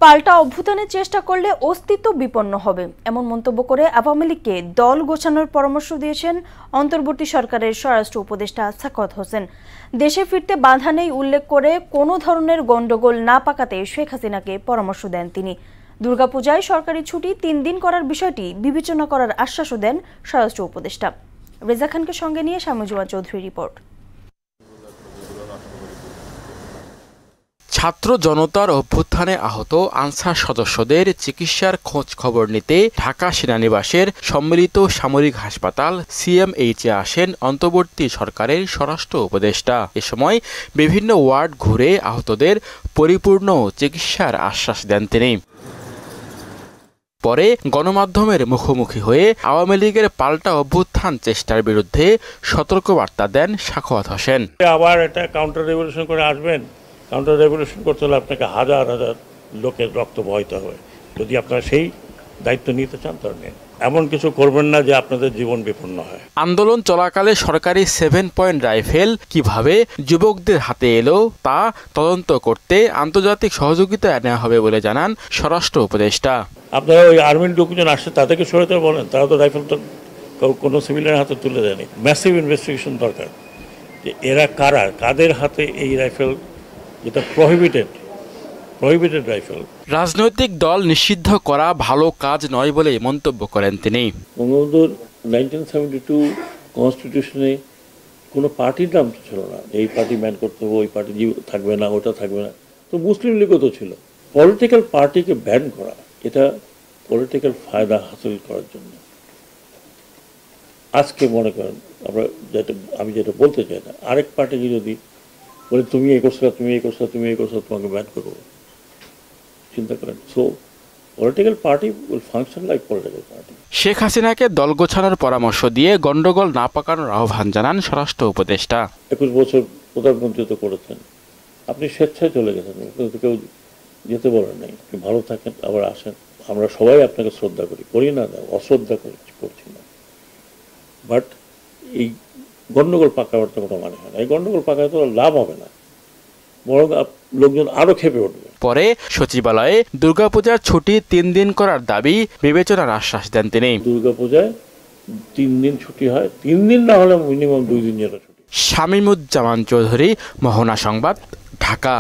পাল্টা অভ্যুত্থানের চেষ্টা করলে অস্তিত্ব বিপন্ন হবে এমন মন্তব্য করে আওয়ামী লীগকে দল গোছানোর পরামর্শ দিয়েছেন অন্তর্বর্তী সরকারের স্বরাষ্ট্র উপদেষ্টা সাখাওয়াত হোসেন। দেশে ফিরতে বাধা নেই উল্লেখ করে কোনো ধরনের গন্ডগোল না পাকাতে শেখ হাসিনাকে পরামর্শ দেন তিনি। দুর্গাপূজায় সরকারি ছুটি 3 দিন করার বিষয়টি বিবেচনা করার আশ্বাসও দেন স্বরাষ্ট্র উপদেষ্টা। রেজা খানকে সঙ্গে নিয়ে শামুজুয়া চৌধুরী রিপোর্ট। ছাত্র জনতার অভ্যুত্থানে আহত আনসার সদস্যদের চিকিৎসার খোঁজ খবর নিতে ঢাকা সেনানিবাসের সম্মিলিত সামরিক হাসপাতাল সিএমএইচে আসেন অন্তর্বর্তী সরকারের স্বরাষ্ট্র উপদেষ্টা। এ সময় বিভিন্ন ওয়ার্ড ঘুরে আহতদের পরিপূর্ণ চিকিৎসার আশ্বাস দেন তিনি। পরে গণমাধ্যমের মুখোমুখি হয়ে আওয়ামী লীগের পাল্টা অভ্যুত্থান চেষ্টার বিরুদ্ধে সতর্কবার্তা দেন সাখাওয়াত হোসেন। আবার এটা কাউন্টার রেভলিউশন করে আসবেন, কাউন্টার রেভলিউশন করতে হলে আপনাকে হাজার হাজার লোকের রক্ত বহাইতে হবে। যদি আপনারা সেই দায়িত্ব নিতে চান তাহলে নেন, এমন কিছু করবেন না যে আপনাদের জীবন বিপন্ন হয়। আন্দোলন চলাকালে সরকারি 7 পয়েন্ট রাইফেল কিভাবে যুবকদের হাতে এলো তা তদন্ত করতে আন্তর্জাতিক সহযোগিতা নেওয়া হবে বলে জানান স্বরাষ্ট্র উপদেষ্টা। আপনারা ওই আর্মির লোকজন আসছে তাদেরকে সরাতে বলেন, তারা তো রাইফেল তো কোনো সিভিলিয়ানের হাতে তুলে দেয়নি। ম্যাসিভ ইনভেস্টিগেশন দরকার যে এরা কারা, কাদের হাতে এই রাইফেল, যেটা প্রহিবিটেড রাইফেল। রাজনৈতিক দল নিষিদ্ধ করা ভালো কাজ নয় বলে মন্তব্য করেন তিনি। বঙ্গবন্ধুর 1972 কনস্টিটিউশনে কোনো পার্টির নাম তো ছিল না, এই পার্টি ম্যান করতে হবে, ওই পার্টি থাকবে না, ওটা থাকবে না। তো মুসলিম লীগও তো ছিল। পলিটিক্যাল পার্টিকে ব্যান করা, এটা পলিটিক্যাল ফায়দা হাসিল করার জন্য। আজকে মনে করেন আমি যেটা বলতে চাই না, আরেক পার্টিকে যদি বলে তুমি এই করছো, তুমি এই করছো, তুমি এই করছো, তোমাকে ব্যান করবো, চিন্তা করেন। So political party will function like political party. Sheikh হাসিনাকে দল গোছানোর পরামর্শ দিয়ে গন্ডগোল না পাকানোর আহ্বান জানান স্বরাষ্ট্র উপদেষ্টা। 21 বছর প্রধানমন্ত্রী তো করেছেন, আপনি স্বেচ্ছায় চলে গেছেন, কেউ যেতে বলেন নাই। আপনি ভালো থাকেন, আবার আসেন। আমরা সবাই আপনাকে শ্রদ্ধা করি না, অশ্রদ্ধা করছি না, বাট এই গন্ডগোল পাকাবার তো কোনো মানে হয় না। এই গন্ডগোল পাকায় তো লাভ হবে না, বরং লোকজন আরো ক্ষেপে উঠবে। পরে সচিবালয়ে দুর্গাপূজার ছুটি 3 দিন করার দাবি বিবেচনার আশ্বাস দেন তিনি। দুর্গাপূজায় 3 দিন ছুটি হয়, 3 দিন না হলে মিনিমাম 2 দিন যেটা ছুটি। শামীমুজ্জামান চৌধুরী, মোহনা সংবাদ, ঢাকা।